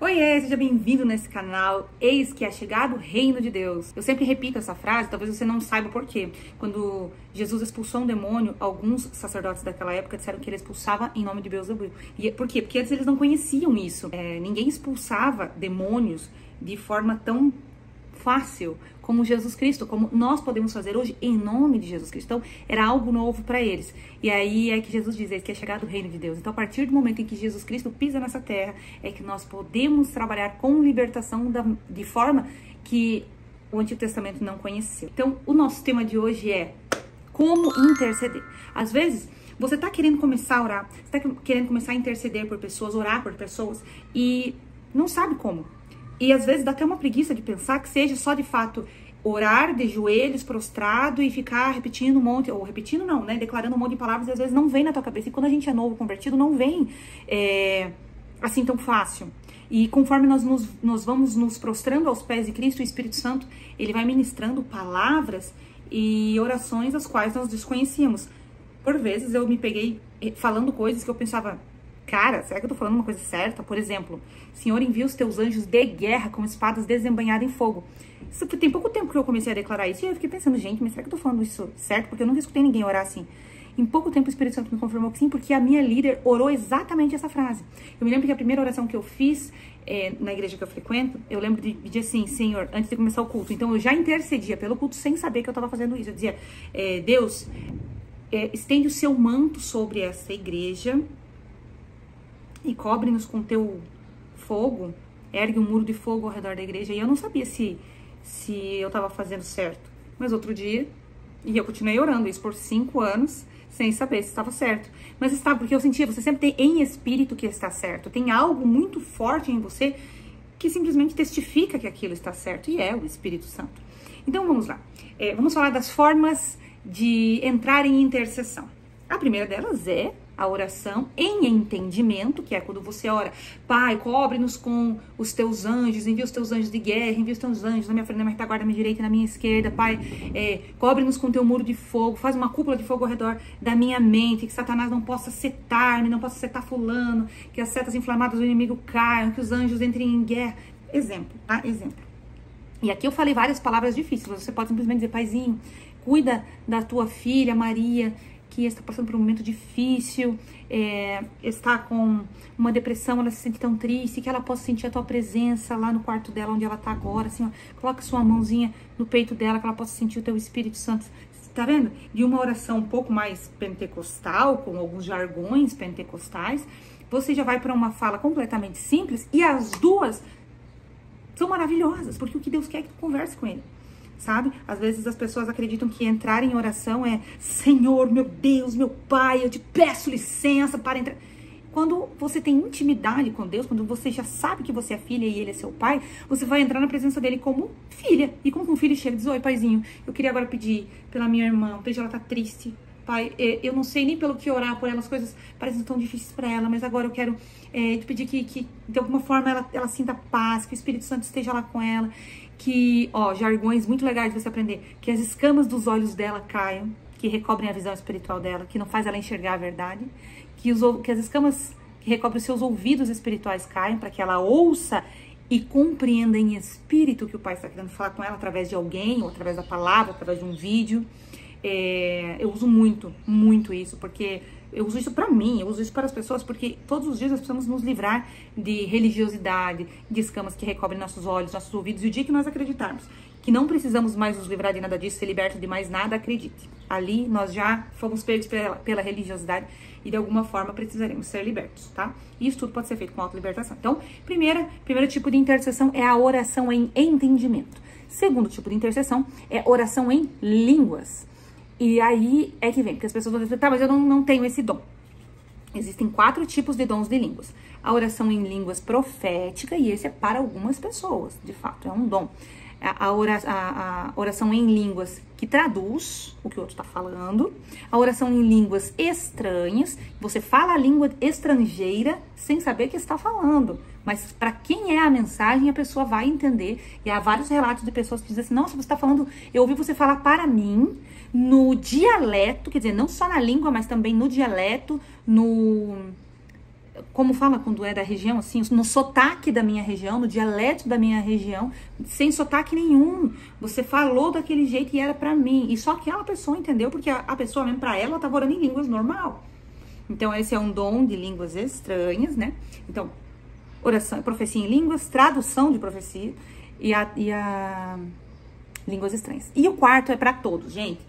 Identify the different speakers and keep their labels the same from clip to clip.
Speaker 1: Oiê, seja bem-vindo nesse canal. Eis que é chegado o reino de Deus. Eu sempre repito essa frase, talvez você não saiba por quê. Quando Jesus expulsou um demônio, alguns sacerdotes daquela época disseram que ele expulsava em nome de Beelzebub. E por quê? Porque antes eles não conheciam isso. Ninguém expulsava demônios de forma tão fácil como Jesus Cristo, como nós podemos fazer hoje em nome de Jesus Cristo. Então, era algo novo para eles. E aí é que Jesus diz que é chegado o reino de Deus. Então, a partir do momento em que Jesus Cristo pisa nessa terra, é que nós podemos trabalhar com libertação de forma que o Antigo Testamento não conheceu. Então, o nosso tema de hoje é como interceder. Às vezes, você está querendo começar a orar, você está querendo começar a interceder por pessoas, orar por pessoas, e não sabe como. E às vezes dá até uma preguiça de pensar que seja só de fato orar de joelhos, prostrado e ficar repetindo um monte, ou repetindo não, né? Declarando um monte de palavras e às vezes não vem na tua cabeça. E quando a gente é novo, convertido, não vem assim tão fácil. E conforme nós vamos nos prostrando aos pés de Cristo, o Espírito Santo, ele vai ministrando palavras e orações as quais nós desconhecíamos. Por vezes eu me peguei falando coisas que eu pensava, cara, será que eu tô falando uma coisa certa? Por exemplo, Senhor, envia os teus anjos de guerra com espadas desembainhadas em fogo. Isso tem pouco tempo que eu comecei a declarar isso. E eu fiquei pensando, gente, mas será que eu tô falando isso certo? Porque eu nunca escutei ninguém orar assim. Em pouco tempo o Espírito Santo me confirmou que sim, porque a minha líder orou exatamente essa frase. Eu me lembro que a primeira oração que eu fiz na igreja que eu frequento, eu lembro de pedir assim, Senhor, antes de começar o culto. Então eu já intercedia pelo culto sem saber que eu tava fazendo isso. Eu dizia, Deus, estende o seu manto sobre essa igreja e cobre-nos com teu fogo, ergue um muro de fogo ao redor da igreja. E eu não sabia se eu estava fazendo certo. Mas outro dia, e eu continuei orando isso por 5 anos, sem saber se estava certo. Mas estava, porque eu sentia, você sempre tem em espírito que está certo. Tem algo muito forte em você que simplesmente testifica que aquilo está certo, e é o Espírito Santo. Então vamos lá. Vamos falar das formas de entrar em intercessão. A primeira delas é a oração em entendimento, que é quando você ora, Pai, cobre-nos com os teus anjos, envia os teus anjos de guerra, envia os teus anjos na minha frente, na minha retaguarda, na minha direita e na minha esquerda, Pai, cobre-nos com teu muro de fogo, faz uma cúpula de fogo ao redor da minha mente, que Satanás não possa setar-me, não possa setar fulano, que as setas inflamadas do inimigo caiam, que os anjos entrem em guerra. Exemplo, tá? Exemplo. E aqui eu falei várias palavras difíceis, você pode simplesmente dizer, Paizinho, cuida da tua filha, Maria, que está passando por um momento difícil, está com uma depressão, ela se sente tão triste, que ela possa sentir a tua presença lá no quarto dela, onde ela está agora, assim, ó, coloca sua mãozinha no peito dela, que ela possa sentir o teu Espírito Santo, tá vendo? De uma oração um pouco mais pentecostal, com alguns jargões pentecostais, você já vai para uma fala completamente simples, e as duas são maravilhosas, porque o que Deus quer é que tu converse com Ele. Sabe? Às vezes as pessoas acreditam que entrar em oração é Senhor, meu Deus, meu Pai, eu te peço licença para entrar. Quando você tem intimidade com Deus, quando você já sabe que você é filha e Ele é seu pai, você vai entrar na presença dele como filha. E como um filho chega e diz, oi, paizinho, eu queria agora pedir pela minha irmã, veja, ela tá triste. Pai, eu não sei nem pelo que orar por ela, as coisas parecem tão difíceis para ela, mas agora eu quero te pedir que de alguma forma ela sinta paz, que o Espírito Santo esteja lá com ela, que, jargões muito legais de você aprender, que as escamas dos olhos dela caiam, que recobrem a visão espiritual dela, que não faz ela enxergar a verdade, que as escamas que recobrem os seus ouvidos espirituais caiam, para que ela ouça e compreenda em espírito o que o Pai está querendo falar com ela através de alguém, ou através da palavra, através de um vídeo. Eu uso muito isso, porque eu uso isso pra mim, eu uso isso para as pessoas, porque todos os dias nós precisamos nos livrar de religiosidade, de escamas que recobrem nossos olhos, nossos ouvidos, e o dia que nós acreditarmos que não precisamos mais nos livrar de nada disso, ser libertos de mais nada, acredite. Ali nós já fomos pegos pela religiosidade e de alguma forma precisaremos ser libertos, tá? E isso tudo pode ser feito com autolibertação. Então, primeiro tipo de intercessão é a oração em entendimento. Segundo tipo de intercessão é oração em línguas. E aí é que vem, porque as pessoas vão dizer, tá, mas eu não tenho esse dom. Existem 4 tipos de dons de línguas. A oração em línguas profética, e esse é para algumas pessoas, de fato, é um dom. A oração em línguas que traduz o que o outro está falando. A oração em línguas estranhas, você fala a língua estrangeira sem saber que está falando. Mas para quem é a mensagem, a pessoa vai entender. E há vários relatos de pessoas que dizem assim, nossa, você está falando, eu ouvi você falar para mim no dialeto, quer dizer, não só na língua, mas também no dialeto, como fala quando é da região, assim, no sotaque da minha região, no dialeto da minha região, sem sotaque nenhum. Você falou daquele jeito e era pra mim. E só aquela pessoa entendeu, porque a pessoa mesmo, pra ela, tava orando em línguas normal. Então, esse é um dom de línguas estranhas, né? Então, oração, profecia em línguas, tradução de profecia e a línguas estranhas. E o quarto é pra todos, gente.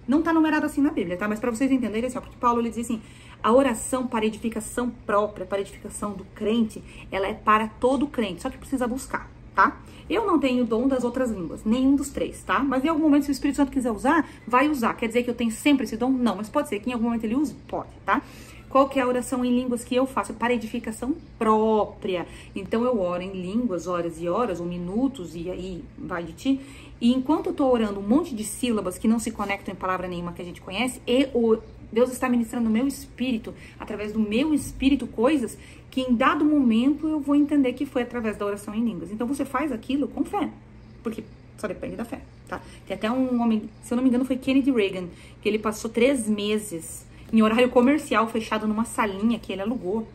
Speaker 1: Não tá numerado assim na Bíblia, tá? Mas pra vocês entenderem, assim, ó, porque Paulo, ele diz assim, a oração para edificação própria, para edificação do crente, ela é para todo crente, só que precisa buscar, tá? Eu não tenho dom das outras línguas, nenhum dos três, tá? Mas em algum momento, se o Espírito Santo quiser usar, vai usar. Quer dizer que eu tenho sempre esse dom? Não, mas pode ser que em algum momento ele use? Pode, tá? Qual que é a oração em línguas que eu faço? Para edificação própria. Então, eu oro em línguas, horas e horas, ou minutos, e aí vai de ti. E enquanto eu tô orando um monte de sílabas que não se conectam em palavra nenhuma que a gente conhece, Deus está ministrando no meu espírito, através do meu espírito, coisas que em dado momento eu vou entender que foi através da oração em línguas. Então, você faz aquilo com fé, porque só depende da fé, tá? Tem até um homem, se eu não me engano, foi Kennedy Reagan, que ele passou 3 meses em horário comercial, fechado numa salinha que ele alugou,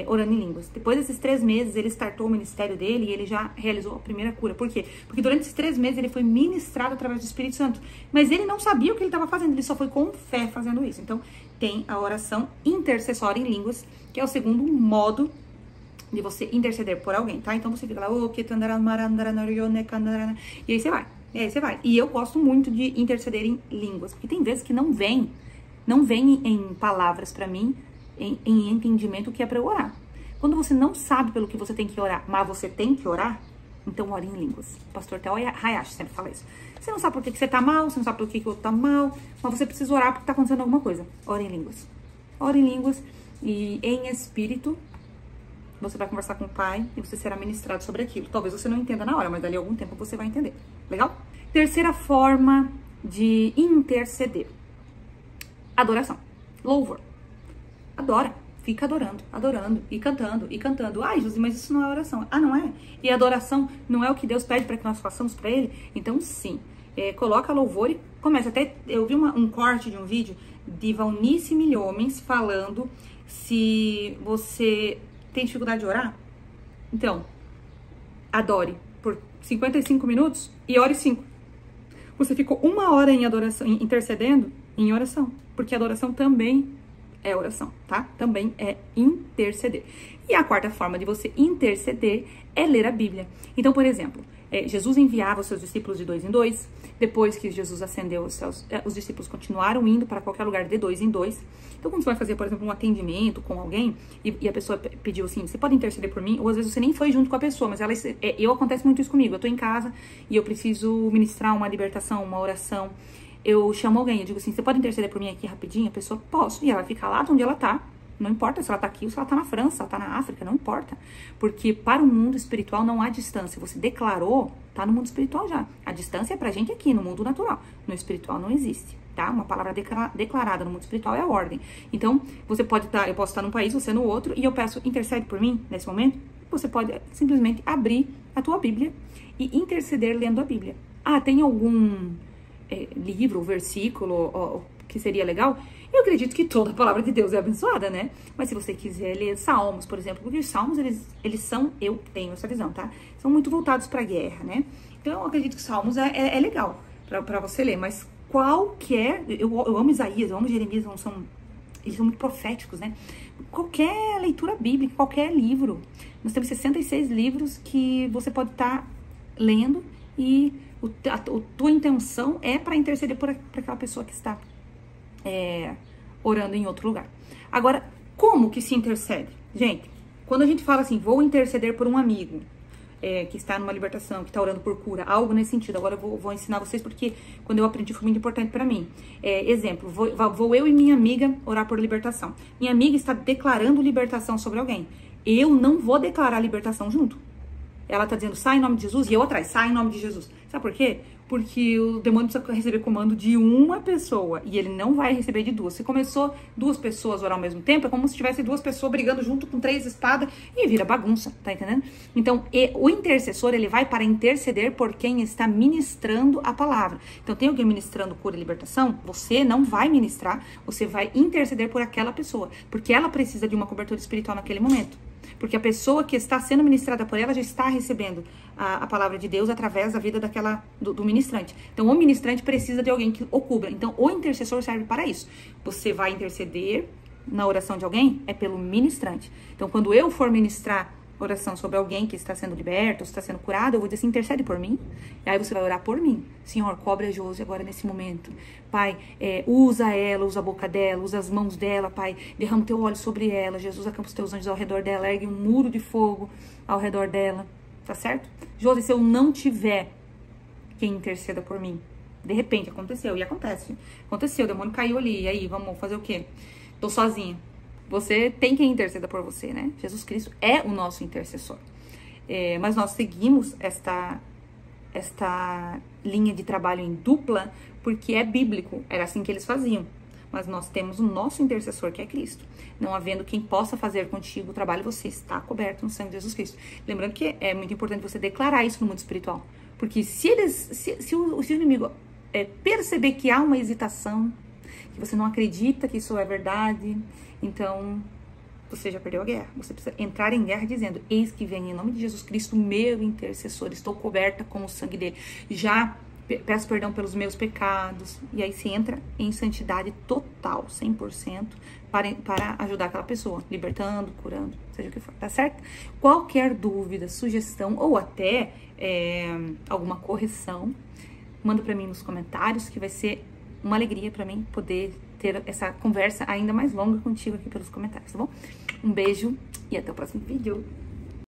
Speaker 1: orando em línguas. Depois desses 3 meses, ele startou o ministério dele e ele já realizou a primeira cura. Por quê? Porque durante esses 3 meses ele foi ministrado através do Espírito Santo. Mas ele não sabia o que ele estava fazendo, ele só foi com fé fazendo isso. Então, tem a oração intercessória em línguas, que é o segundo modo de você interceder por alguém, tá? Então, você fica lá, e aí você vai. E aí você vai. E eu gosto muito de interceder em línguas, porque tem vezes que não vem em palavras pra mim, em entendimento o que é pra eu orar. Quando você não sabe pelo que você tem que orar, mas você tem que orar, então ore em línguas. O pastor Theo Hayashi sempre fala isso. Você não sabe por que você tá mal, você não sabe por que o outro tá mal, mas você precisa orar porque tá acontecendo alguma coisa. Ore em línguas. Ore em línguas e em espírito você vai conversar com o Pai e você será ministrado sobre aquilo. Talvez você não entenda na hora, mas dali a algum tempo você vai entender. Legal? Terceira forma de interceder. Adoração. Louvor. Adora. Fica adorando, adorando e cantando e cantando. Ai, Josi, mas isso não é oração. Ah, não é? E adoração não é o que Deus pede para que nós façamos para Ele? Então, sim. Coloca louvor e começa. Até eu vi um corte de um vídeo de Valnice Milhomens falando se você tem dificuldade de orar. Então, adore por 55 minutos e ore 5. Você ficou 1 hora em adoração, intercedendo em oração. Porque adoração também é oração, tá? Também é interceder. E a quarta forma de você interceder é ler a Bíblia. Então, por exemplo, Jesus enviava os seus discípulos de 2 em 2. Depois que Jesus ascendeu aos céus, os discípulos continuaram indo para qualquer lugar de 2 em 2. Então, quando você vai fazer, por exemplo, um atendimento com alguém e a pessoa pediu assim, você pode interceder por mim? Ou às vezes você nem foi junto com a pessoa, mas acontece muito isso comigo. Eu tô em casa e eu preciso ministrar uma libertação, uma oração. Eu chamo alguém, eu digo assim, você pode interceder por mim aqui rapidinho? A pessoa, posso. E ela vai ficar lá de onde ela tá. Não importa se ela tá aqui ou se ela tá na França, ela tá na África, não importa. Porque para o mundo espiritual não há distância. Você declarou, tá no mundo espiritual já. A distância é pra gente aqui, no mundo natural. No espiritual não existe, tá? Uma palavra declarada no mundo espiritual é a ordem. Então, você pode estar, eu posso estar num país, você no outro, e eu peço, intercede por mim nesse momento. Você pode simplesmente abrir a tua Bíblia e interceder lendo a Bíblia. Ah, tem algum livro, versículo que seria legal? Eu acredito que toda a palavra de Deus é abençoada, né? Mas se você quiser ler Salmos, por exemplo, porque os Salmos, eles são, eu tenho essa visão, tá? São muito voltados pra guerra, né? Então, eu acredito que Salmos é legal pra você ler, mas qualquer... Eu amo Isaías, eu amo Jeremias, eles são muito proféticos, né? Qualquer leitura bíblica, qualquer livro. Nós temos 66 livros que você pode estar lendo e a tua intenção é para interceder por aquela pessoa que está orando em outro lugar. Agora, como que se intercede? Gente, quando a gente fala assim, vou interceder por um amigo que está numa libertação, que está orando por cura, algo nesse sentido. Agora eu vou ensinar vocês porque quando eu aprendi foi muito importante para mim. Exemplo, vou eu e minha amiga orar por libertação. Minha amiga está declarando libertação sobre alguém. Eu não vou declarar libertação junto. ela tá dizendo, sai em nome de Jesus, e eu atrás, sai em nome de Jesus. Sabe por quê? Porque o demônio precisa receber comando de uma pessoa, e ele não vai receber de duas. Se começou 2 pessoas a orar ao mesmo tempo, é como se tivesse 2 pessoas brigando junto com 3 espadas, e vira bagunça, tá entendendo? Então, o intercessor, ele vai para interceder por quem está ministrando a palavra. Então, tem alguém ministrando cura e libertação, você não vai ministrar, você vai interceder por aquela pessoa, porque ela precisa de uma cobertura espiritual naquele momento. Porque a pessoa que está sendo ministrada por ela já está recebendo a palavra de Deus através da vida do ministrante. Então, o ministrante precisa de alguém que o cubra. Então, o intercessor serve para isso. Você vai interceder na oração de alguém, é pelo ministrante. Então, quando eu for ministrar oração sobre alguém que está sendo liberto, está sendo curado, eu vou dizer assim, intercede por mim. E aí você vai orar por mim. Senhor, cobre a Josi agora nesse momento. Pai, usa ela, usa a boca dela, usa as mãos dela, Pai. Derrama teu óleo sobre ela. Jesus, acampa os teus anjos ao redor dela. Ergue um muro de fogo ao redor dela. Tá certo? Josi, se eu não tiver quem interceda por mim, de repente aconteceu, e acontece. Aconteceu, o demônio caiu ali. E aí, vamos fazer o quê? Tô sozinha. Você tem quem interceda por você, né? Jesus Cristo é o nosso intercessor. Mas nós seguimos esta linha de trabalho em dupla porque é bíblico. Era assim que eles faziam. Mas nós temos o nosso intercessor, que é Cristo. Não havendo quem possa fazer contigo o trabalho, você está coberto no sangue de Jesus Cristo. Lembrando que é muito importante você declarar isso no mundo espiritual. Porque se o inimigo perceber que há uma hesitação, que você não acredita que isso é verdade, então você já perdeu a guerra. Você precisa entrar em guerra dizendo, eis que vem em nome de Jesus Cristo, meu intercessor, estou coberta com o sangue dele. Já peço perdão pelos meus pecados. E aí você entra em santidade total, 100%, para ajudar aquela pessoa, libertando, curando, seja o que for, tá certo? Qualquer dúvida, sugestão ou até alguma correção, manda para mim nos comentários, que vai ser uma alegria para mim poder ter essa conversa ainda mais longa contigo aqui pelos comentários, tá bom? Um beijo e até o próximo vídeo.